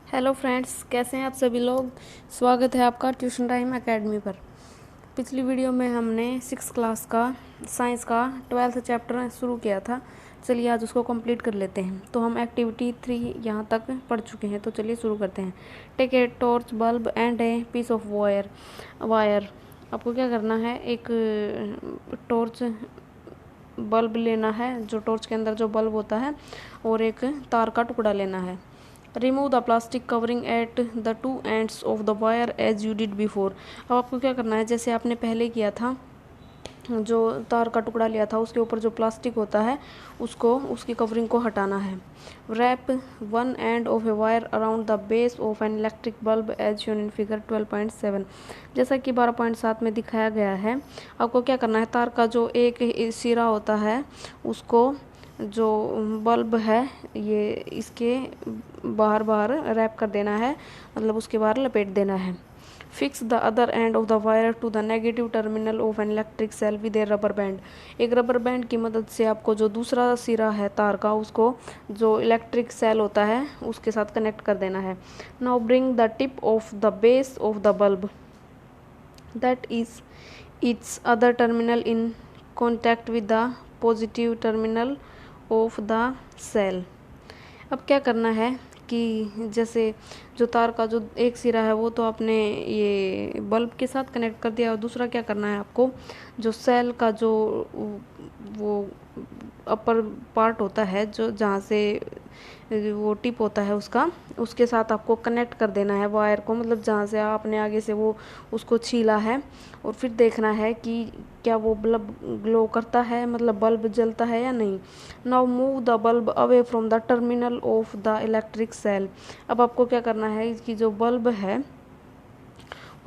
Hello friends, कैसे हैं आप सभी लोग। स्वागत है आपका ट्यूशन टाइम एकेडमी पर। पिछली वीडियो में हमने 6th क्लास का साइंस का 12th चैप्टर शुरू किया था। चलिए आज उसको कंप्लीट कर लेते हैं। तो हम एक्टिविटी 3 यहाँ तक पढ़ चुके हैं, तो चलिए शुरू करते हैं। Take a torch, bulb and a piece of wire. आपको क्या करना है, एक टॉर्च बल्ब लेना है, जो टॉर्च के अंदर जो बल्ब होता है, और एक तार का टुकड़ा लेना है। Remove the plastic covering at the two ends of the wire as you did before. अब आपको क्या करना है, जैसे आपने पहले किया था, जो तार का टुकड़ा लिया था उसके ऊपर जो प्लास्टिक होता है उसको, उसकी कवरिंग को हटाना है। Wrap one end of a wire around the base of an electric bulb as shown in figure 12.7। जैसा कि 12.7 में दिखाया गया है। आपको क्या करना है, तार का जो एक सिरा होता है उसको, जो बल्ब है ये, इसके बाहर बाहर रैप कर देना है, मतलब उसके बाहर लपेट देना है। Fix the other end of the wire to the negative terminal of an electric cell with a rubber band. एक रबर बैंड की मदद से आपको जो दूसरा सिरा है तार का, उसको जो इलेक्ट्रिक सेल होता है उसके साथ कनेक्ट कर देना है। Now bring the tip of the base of the bulb that is its other terminal in contact with the positive terminal of the cell. अब क्या करना है कि जैसे जो तार का जो एक सिरा है वो तो आपने ये बल्ब के साथ कनेक्ट कर दिया, और दूसरा क्या करना है आपको, जो सेल का जो वो अपर पार्ट होता है, जो जहाँ से वो टिप होता है उसका, उसके साथ आपको कनेक्ट कर देना है वायर को, मतलब जहाँ से आपने आगे से वो उसको छीला है, और फिर देखना है कि क्या वो बल्ब ग्लो करता है, मतलब बल्ब जलता है या नहीं। Now move the bulb away from the terminal of the electric cell. अब आपको क्या करना है, इसकी जो बल्ब है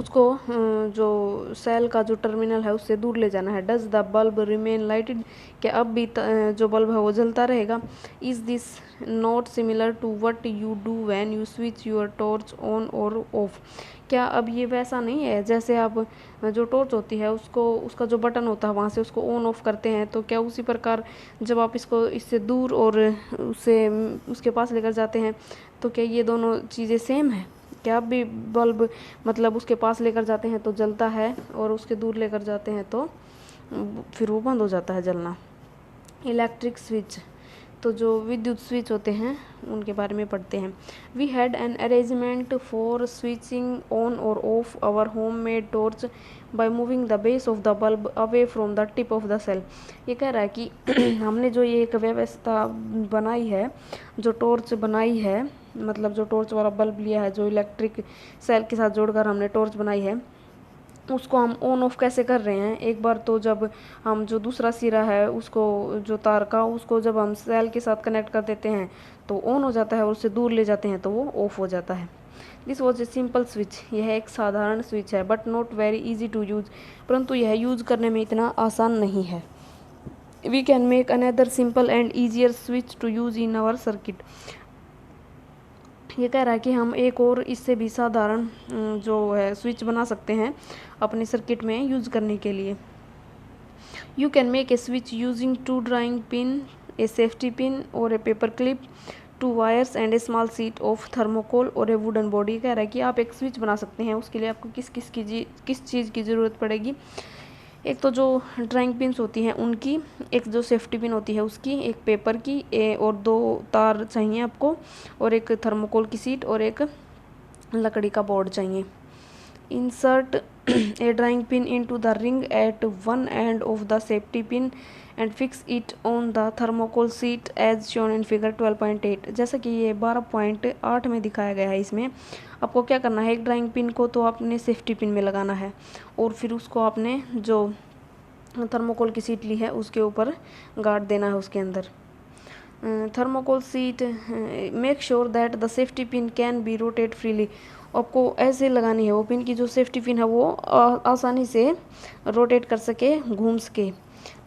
उसको जो सेल का जो टर्मिनल है उससे दूर ले जाना है। Does the bulb remain lighted, क्या अब भी जो बल्ब है वो जलता रहेगा। Is this not similar to what you do when you switch your torch on और ऑफ। क्या अब ये वैसा नहीं है जैसे आप जो टॉर्च होती है उसको, उसका जो बटन होता है वहाँ से उसको ऑन ऑफ करते हैं, तो क्या उसी प्रकार जब आप इसको इससे दूर और उससे उसके पास लेकर जाते हैं, तो क्या ये दोनों चीज़ें सेम है। क्या आप भी बल्ब मतलब उसके पास लेकर जाते हैं तो जलता है, और उसके दूर लेकर जाते हैं तो फिर वो बंद हो जाता है जलना। इलेक्ट्रिक स्विच, तो जो विद्युत स्विच होते हैं उनके बारे में पढ़ते हैं। We had an arrangement for switching on और off our home made torch by moving the base of the bulb away from the tip of the cell. ये कह रहा है कि हमने जो ये एक व्यवस्था बनाई है, जो टॉर्च बनाई है, मतलब जो टॉर्च वाला बल्ब लिया है, जो इलेक्ट्रिक सेल के साथ जोड़कर हमने टॉर्च बनाई है, उसको हम ऑन ऑफ कैसे कर रहे हैं। एक बार तो जब हम जो दूसरा सिरा है उसको, जो तार का, उसको जब हम सेल के साथ कनेक्ट कर देते हैं तो ऑन हो जाता है, और उससे दूर ले जाते हैं तो वो ऑफ हो जाता है। This was a simple switch, यह एक साधारण स्विच है, but not very easy to use, परंतु यह यूज करने में इतना आसान नहीं है। We can make another simple and easier switch to use in our circuit. ये कह रहा है कि हम एक और इससे भी साधारण जो है स्विच बना सकते हैं अपने सर्किट में यूज करने के लिए। You can make a switch using 2 drawing pin, a safety pin or a paper clip, 2 wires and a small sheet of thermocol or a wooden body. कह रहा है कि आप एक स्विच बना सकते हैं, उसके लिए आपको किस चीज़ की ज़रूरत पड़ेगी। एक तो जो ड्राइंग पिन्स होती हैं उनकी, एक जो सेफ्टी पिन होती है उसकी, एक पेपर की और 2 तार चाहिए आपको, और एक थर्मोकोल की सीट और एक लकड़ी का बोर्ड चाहिए। Insert a drawing pin into the ring at one end of the safety pin and fix it on the thermocol sheet as shown in figure 12.8। जैसा कि ये 12.8 में दिखाया गया है। इसमें आपको क्या करना है, एक ड्राइंग पिन को तो आपने सेफ्टी पिन में लगाना है, और फिर उसको आपने जो थर्मोकोल की सीट ली है उसके ऊपर गाड़ देना है उसके अंदर। Thermocol seat, make sure that the safety pin can be rotate freely. आपको ऐसे लगानी है वो पिन की जो सेफ्टी पिन है वो आसानी से रोटेट कर सके, घूम सके।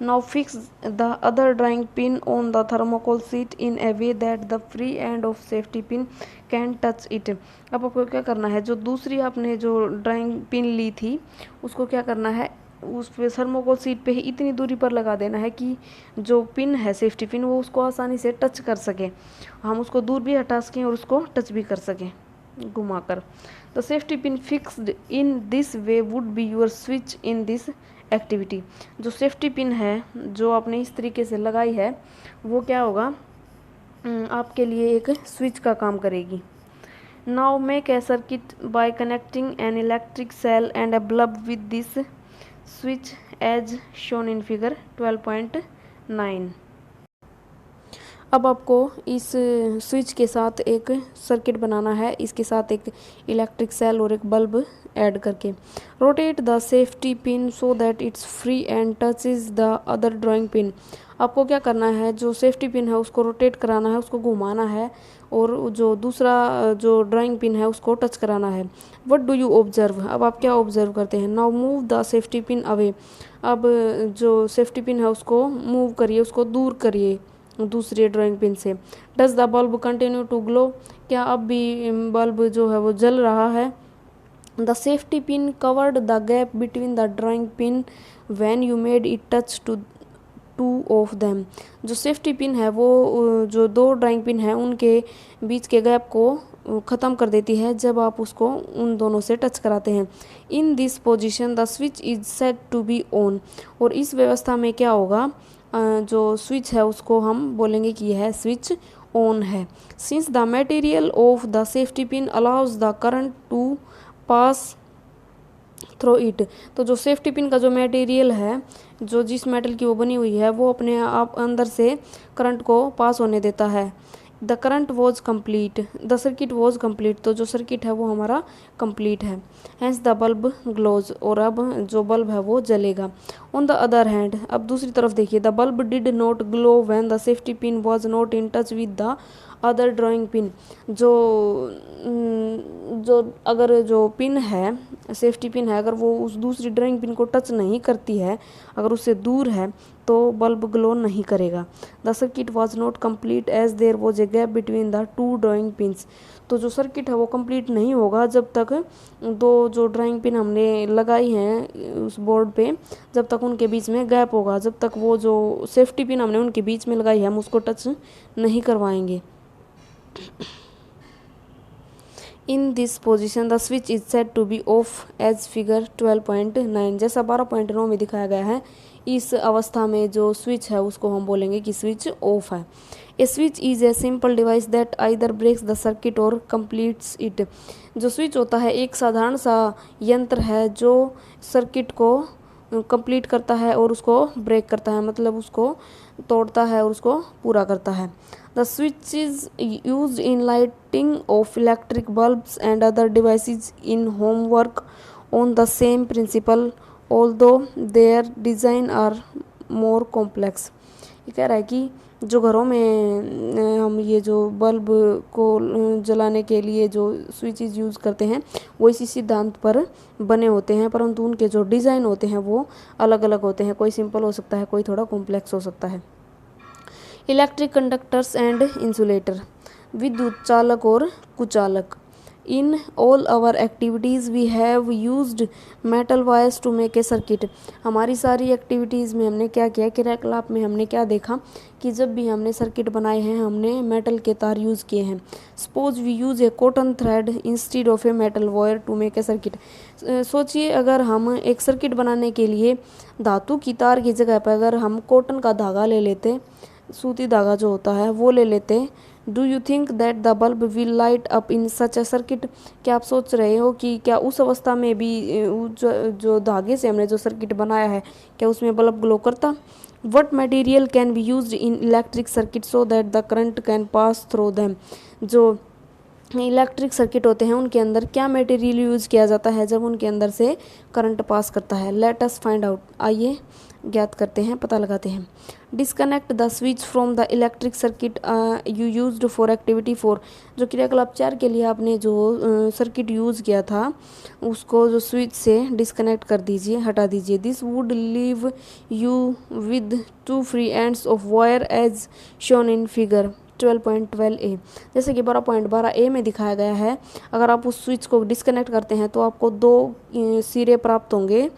Now fix the other drawing pin on the thermocol seat in A way that the free end of safety pin can touch it. अब आपको क्या करना है, जो दूसरी आपने जो ड्राइंग पिन ली थी उसको क्या करना है, उस पे थर्मोकोल सीट पे ही इतनी दूरी पर लगा देना है कि जो पिन है सेफ्टी पिन वो उसको आसानी से टच कर सके, हम उसको दूर भी हटा सकें और उसको टच भी कर सकें। घुमाकर। The safety pin fixed in this way would be your switch in this activity. जो सेफ्टी पिन है जो आपने इस तरीके से लगाई है वो क्या होगा, आपके लिए एक स्विच का काम करेगी। Now make a circuit by connecting an electric cell and a bulb with this switch as shown in figure 12.9। अब आपको इस स्विच के साथ एक सर्किट बनाना है, इसके साथ एक इलेक्ट्रिक सेल और एक बल्ब ऐड करके। Rotate the safety pin so that it's free and touches the other drawing pin. आपको क्या करना है, जो सेफ्टी पिन है उसको रोटेट कराना है, उसको घुमाना है और जो दूसरा जो ड्राइंग पिन है उसको टच कराना है। व्हाट डू यू ऑब्जर्व, अब आप क्या ऑब्जर्व करते हैं। Now move the safety pin away. अब जो सेफ्टी पिन है उसको मूव करिए, उसको दूर करिए दूसरे ड्राइंग पिन से। Does the bulb continue to glow, क्या अब भी बल्ब जो है वो जल रहा है। The safety pin covered the gap between the drawing pin when you made it touch two of them. जो सेफ्टी पिन है वो जो दो ड्राइंग पिन है उनके बीच के गैप को ख़त्म कर देती है जब आप उसको उन दोनों से टच कराते हैं। In this position the switch is set to be on. और इस व्यवस्था में क्या होगा, जो स्विच है उसको हम बोलेंगे कि यह स्विच ऑन है। Since the material of the safety pin allows the current to pass through it. तो जो सेफ्टी पिन का जो मटेरियल है, जो जिस मेटल की वो बनी हुई है, वो अपने आप अंदर से करंट को पास होने देता है। The current was complete, the circuit was complete. तो जो सर्किट है वो हमारा कम्प्लीट है। हैंस द बल्ब ग्लोज, और अब जो बल्ब है वो जलेगा। ऑन द अदर हैंड, अब दूसरी तरफ देखिए, the bulb did not glow when the safety pin was not in touch with the other drawing pin. जो अगर जो पिन है, सेफ्टी पिन है, अगर वो उस दूसरी ड्राइंग पिन को टच नहीं करती है, अगर उससे दूर है, तो बल्ब ग्लो नहीं करेगा। The circuit was not complete as there was a gap between the two drawing pins. तो जो सर्किट है वो कंप्लीट नहीं होगा जब तक दो जो ड्राइंग पिन हमने लगाई हैं उस बोर्ड पे, जब तक उनके बीच में गैप होगा, जब तक वो जो सेफ्टी पिन हमने उनके बीच में लगाई है हम उसको टच नहीं करवाएंगे। In this position the switch is set to be off as figure 12.9। जैसा 12.9 में दिखाया गया है, इस अवस्था में जो स्विच है उसको हम बोलेंगे कि स्विच ऑफ है। A switch is a simple device that either breaks the circuit or completes it. जो स्विच होता है एक साधारण सा यंत्र है जो सर्किट को कंप्लीट करता है और उसको ब्रेक करता है, मतलब उसको तोड़ता है और उसको पूरा करता है। The switch is used in lighting of electric bulbs and other devices in home work on the same principle although their design are more complex. ये कह रहा है कि जो घरों में हम ये जो बल्ब को जलाने के लिए जो स्विचेस यूज़ करते हैं वो इसी सिद्धांत पर बने होते हैं, परंतु उनके जो डिज़ाइन होते हैं वो अलग अलग होते हैं। कोई सिंपल हो सकता है, कोई थोड़ा कॉम्प्लेक्स हो सकता है। इलेक्ट्रिक कंडक्टर्स एंड इंसुलेटर, विद्युत चालक और कुचालक। In all our activities we have used metal wires to make a circuit. हमारी सारी एक्टिविटीज़ में हमने क्या किया, क्रियाकलाप में हमने क्या देखा कि जब भी हमने सर्किट बनाए हैं हमने मेटल के तार यूज़ किए हैं। Suppose we use a cotton thread instead of a metal wire to make a circuit. सोचिए अगर हम एक सर्किट बनाने के लिए धातु की तार की जगह पर अगर हम कॉटन का धागा ले लेते, सूती धागा जो होता है वो ले लेते। Do you think that the bulb will light up in such a circuit. क्या आप सोच रहे हो कि क्या उस अवस्था में भी जो धागे से हमने जो सर्किट बनाया है क्या उसमें बल्ब ग्लो करता। What material can be used in electric circuit so that the current can pass through them. जो इलेक्ट्रिक सर्किट होते हैं उनके अंदर क्या मटेरियल यूज़ किया जाता है जब उनके अंदर से करंट पास करता है। लेट अस फाइंड आउट, आइए ज्ञात करते हैं, पता लगाते हैं। Disconnect the switch from the electric circuit you used for activity 4। जो क्रियाकलाप 4 के लिए आपने जो सर्किट यूज़ किया था उसको जो स्विच से डिस्कनेक्ट कर दीजिए, हटा दीजिए। This would leave you with 2 free ends of wire as shown in figure 12.12a। जैसे कि 12.12a में दिखाया गया है, अगर आप उस स्विच को डिस्कनेक्ट करते हैं तो आपको 2 सिरे प्राप्त होंगे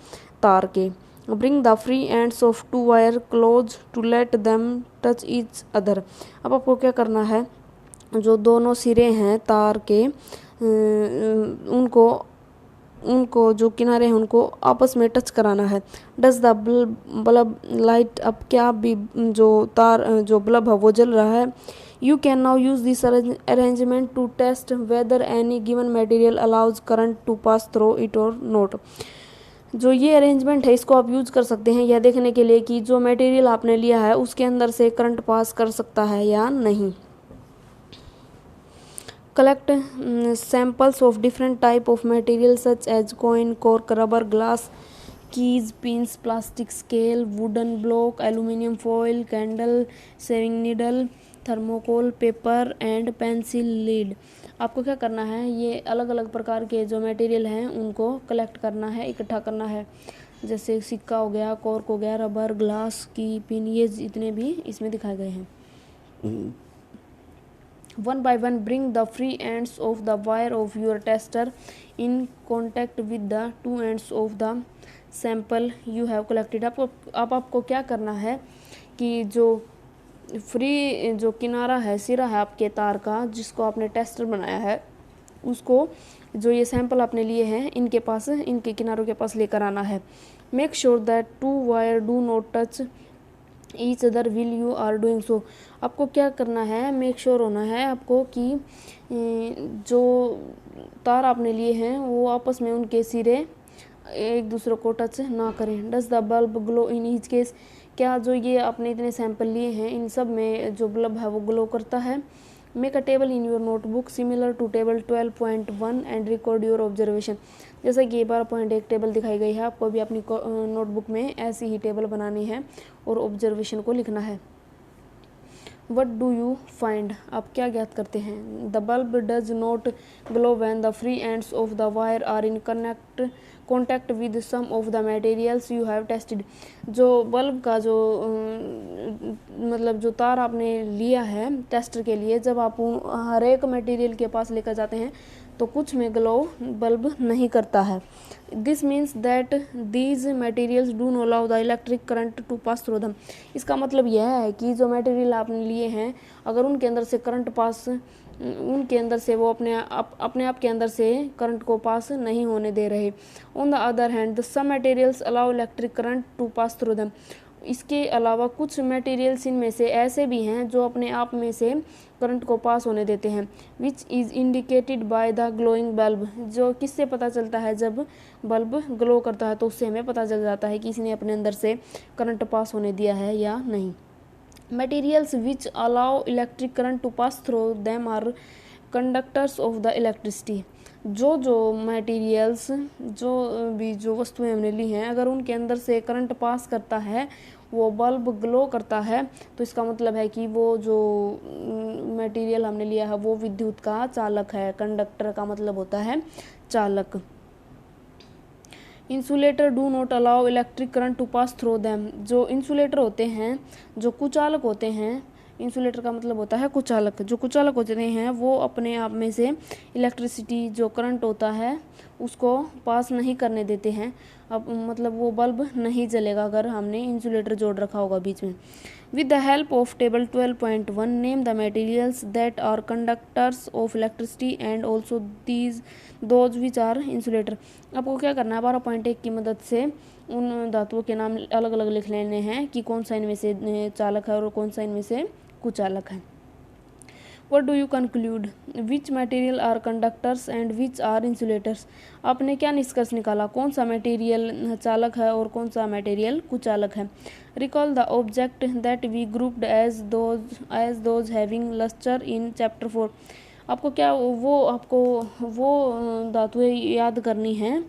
तार के। Bring the free ends of 2 wire close to let them touch each other. अब आपको क्या करना है, जो दोनों सिरे हैं तार के उनको जो किनारे हैं उनको आपस में टच कराना है। Does the bulb light up, क्या भी जो बल्ब है वो जल रहा है। You can now use this arrangement to test whether any given material allows current to pass through it or not. जो ये अरेंजमेंट है इसको आप यूज कर सकते हैं यह देखने के लिए कि जो मटेरियल आपने लिया है उसके अंदर से करंट पास कर सकता है या नहीं। Collect samples of different type of materials such as coin, cork, rubber, glass, keys, pins, plastic scale, wooden block, aluminium foil, candle, sewing needle, thermocol, paper and pencil lead। आपको क्या करना है, ये अलग अलग प्रकार के जो मटेरियल हैं उनको कलेक्ट करना है, इकट्ठा करना है। जैसे सिक्का हो गया, कॉर्क हो गया, रबर, ग्लास, की, पिन, ये जितने भी इसमें दिखाए गए हैं। One by one, bring the free ends of the wire of your tester in contact with the two ends of the sample you have collected। आपको क्या करना है कि जो फ्री जो किनारा है, सिरा है आपके तार का जिसको आपने टेस्टर बनाया है, उसको जो ये सैंपल आपने लिए हैं इनके किनारों के पास लेकर आना है। Make sure that two wire do not touch each other will you are doing so. आपको क्या करना है, मेक श्योर होना है आपको कि जो तार आपने लिए हैं वो आपस में उनके सिरे एक दूसरे को टच ना करें। Does the bulb glow in each case, क्या जो ये आपने इतने सैंपल लिए हैं इन सब में जो बल्ब है वो ग्लो करता है। Make a table in your notebook similar to table 12.1 and record your observation. जैसा कि 12.1 टेबल दिखाई गई है, आपको भी अपनी नोटबुक में ऐसी ही टेबल बनानी है और ऑब्जर्वेशन को लिखना है। वट डू यू फाइंड, आप क्या ज्ञात करते हैं। The bulb does not glow when the free ends of the wire are in contact with some of the materials you have tested. जो बल्ब का जो मतलब जो तार आपने लिया है टेस्टर के लिए, जब आप हर एक मटेरियल के पास लेकर जाते हैं तो कुछ में ग्लो बल्ब नहीं करता है। This means that these materials do not allow the electric current to pass through them. इसका मतलब यह है कि जो मटेरियल आपने लिए हैं अगर उनके अंदर से करंट पास उनके अंदर से वो अपने आप के अंदर से करंट को पास नहीं होने दे रहे। On the other hand the some materials allow electric current to pass through them. इसके अलावा कुछ मटेरियल्स इनमें से ऐसे भी हैं जो अपने आप में से करंट को पास होने देते हैं। Which is indicated by the glowing bulb, जो किससे पता चलता है, जब बल्ब ग्लो करता है तो उससे हमें पता चल जाता है कि इसने अपने अंदर से करंट पास होने दिया है या नहीं। Materials which allow electric current to pass through them are conductors of the electricity. जो मटेरियल्स जो वस्तुएं हमने ली हैं अगर उनके अंदर से करंट पास करता है, वो बल्ब ग्लो करता है, तो इसका मतलब है कि वो जो मटेरियल हमने लिया है वो विद्युत का चालक है। कंडक्टर का मतलब होता है चालक। Insulator do not allow electric current to pass through them. जो इंसुलेटर होते हैं, जो कुचालक होते हैं, इंसुलेटर का मतलब होता है कुचालक। जो कुचालक होते हैं वो अपने आप में से इलेक्ट्रिसिटी जो करंट होता है उसको पास नहीं करने देते हैं। अब मतलब वो बल्ब नहीं जलेगा अगर हमने इंसुलेटर जोड़ रखा होगा बीच में। With the help of table 12.1 name the materials that are conductors of electricity and also those which are insulator. आपको क्या करना है, 12.1 की मदद से उन धातुओं के नाम अलग अलग लिख लेने हैं कि कौन सा इनमें से चालक है और कौन सा इनमें से कुचालक है। What do you conclude? Which material are conductors and which are insulators? आपने क्या निष्कर्ष निकाला, कौन सा मटेरियल चालक है और कौन सा मटेरियल कुचालक है। Recall the object that we grouped as those having luster in chapter 4। आपको वो धातुएं याद करनी हैं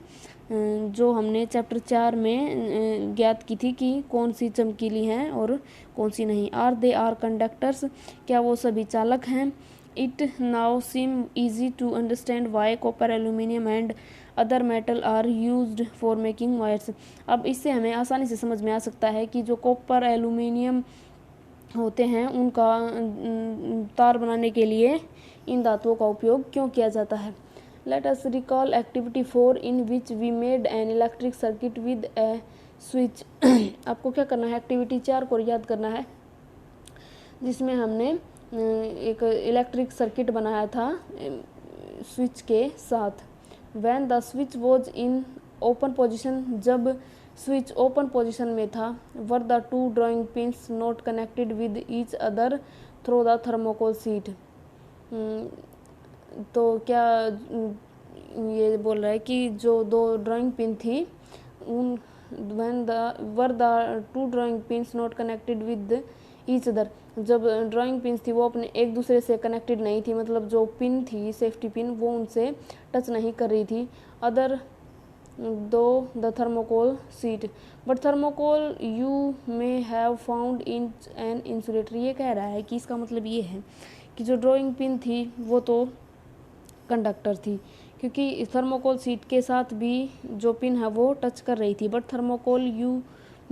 जो हमने चैप्टर 4 में ज्ञात की थी कि कौन सी चमकीली हैं और कौन सी नहीं। आर दे आर कंडक्टर्स, क्या वो सभी चालक हैं। It now seem easy to understand why copper, aluminium and other metal are used for making wires. अब इससे हमें आसानी से समझ में आ सकता है कि जो कॉपर, एल्यूमिनियम होते हैं उनका तार बनाने के लिए इन धातुओं का उपयोग क्यों किया जाता है। Let us recall activity 4 in which we made an electric circuit with a switch। आपको क्या करना है, एक्टिविटी 4 को याद करना है जिसमें हमने एक इलेक्ट्रिक सर्किट बनाया था स्विच के साथ। When the switch was in open position, जब स्विच ओपन पोजिशन में था, were the two drawing pins not connected with each other through the thermocol sheet. तो क्या ये बोल रहा है कि जो दो ड्राइंग पिन थी उन when the were the two drawing pins not connected with each other, जब ड्राइंग पिन थी वो अपने एक दूसरे से कनेक्टेड नहीं थी, मतलब जो पिन थी सेफ्टी पिन वो उनसे टच नहीं कर रही थी। अदर दो the thermocol seat but thermocol you may have found in an insulator. ये कह रहा है कि इसका मतलब ये है कि जो ड्राइंग पिन थी वो तो कंडक्टर थी, क्योंकि थर्मोकोल सीट के साथ भी जो पिन है वो टच कर रही थी। But thermocol you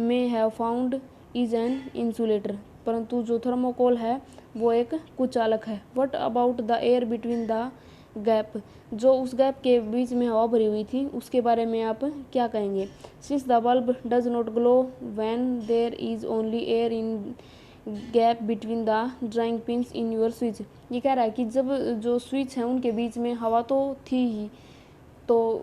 may have found is an insulator, परंतु जो थर्मोकोल है वो एक कुचालक है। What about the air between the gap, जो उस गैप के बीच में हवा भरी हुई थी उसके बारे में आप क्या कहेंगे। Since the bulb does not glow when there is only air in gap between the drawing pins in your switch. ये कह रहा है कि जब जो स्विच है उनके बीच में हवा तो थी ही, तो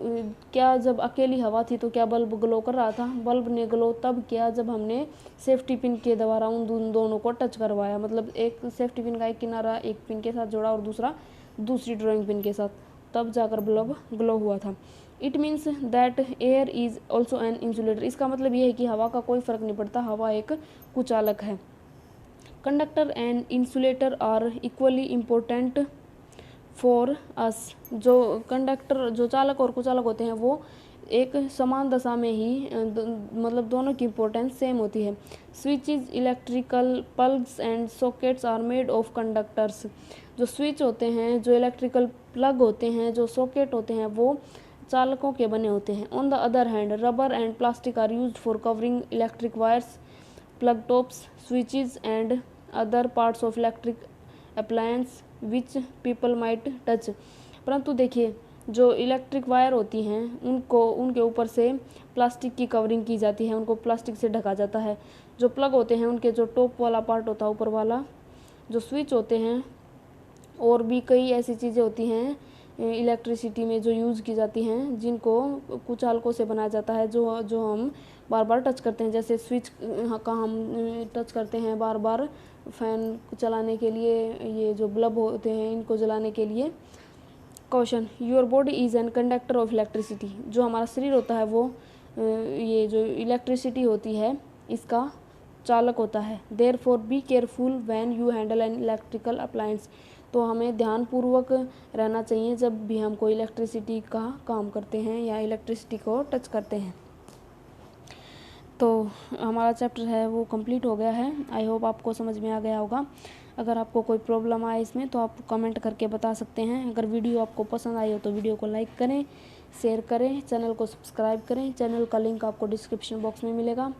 क्या जब अकेली हवा थी तो क्या बल्ब ग्लो कर रहा था। बल्ब ने ग्लो तब किया जब हमने सेफ्टी पिन के द्वारा उन दोनों को टच करवाया, मतलब एक सेफ्टी पिन का एक किनारा एक पिन के साथ जोड़ा और दूसरा दूसरी ड्राइंग पिन के साथ, तब जाकर बल्ब ग्लो हुआ था। It means that air is also an insulator. इसका मतलब ये है कि हवा का कोई फर्क नहीं पड़ता, हवा एक कुचालक है। Conductor and insulator are equally important for us. जो कंडक्टर जो चालक और कुचालक होते हैं वो एक समान दशा में ही मतलब दोनों की इम्पोर्टेंस सेम होती है। Switches electrical plugs and sockets are made of conductors. जो स्विच होते हैं, जो इलेक्ट्रिकल प्लग होते हैं, जो सॉकेट होते हैं वो चालकों के बने होते हैं। On the other hand rubber and plastic are used for covering electric wires, plug tops, switches and other parts of electric appliance which people might touch. परंतु देखिए जो इलेक्ट्रिक वायर होती हैं उनको उनके ऊपर से प्लास्टिक की कवरिंग की जाती है, उनको प्लास्टिक से ढका जाता है। जो प्लग होते हैं उनके जो टॉप वाला पार्ट होता है ऊपर वाला, जो स्विच होते हैं, और भी कई ऐसी चीज़ें होती हैं इलेक्ट्रिसिटी में जो यूज़ की जाती हैं जिनको कुचालकों से बनाया जाता है, जो हम बार बार टच करते हैं। जैसे स्विच का हम टच करते हैं बार बार फैन चलाने के लिए, ये जो बल्ब होते हैं इनको जलाने के लिए। Question, your body is an conductor of electricity. जो हमारा शरीर होता है वो ये जो इलेक्ट्रिसिटी होती है इसका चालक होता है। Therefore be careful when you handle an electrical appliance. तो हमें ध्यानपूर्वक रहना चाहिए जब भी हम कोई इलेक्ट्रिसिटी का काम करते हैं या इलेक्ट्रिसिटी को टच करते हैं। तो हमारा चैप्टर है वो कंप्लीट हो गया है। आई होप आपको समझ में आ गया होगा। अगर आपको कोई प्रॉब्लम आए इसमें तो आप कमेंट करके बता सकते हैं। अगर वीडियो आपको पसंद आई हो तो वीडियो को लाइक करें, शेयर करें, चैनल को सब्सक्राइब करें। चैनल का लिंक आपको डिस्क्रिप्शन बॉक्स में मिलेगा।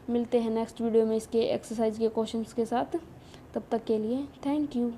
मिलते हैं नेक्स्ट वीडियो में इसके एक्सरसाइज के क्वेश्चंस के साथ। तब तक के लिए थैंक यू।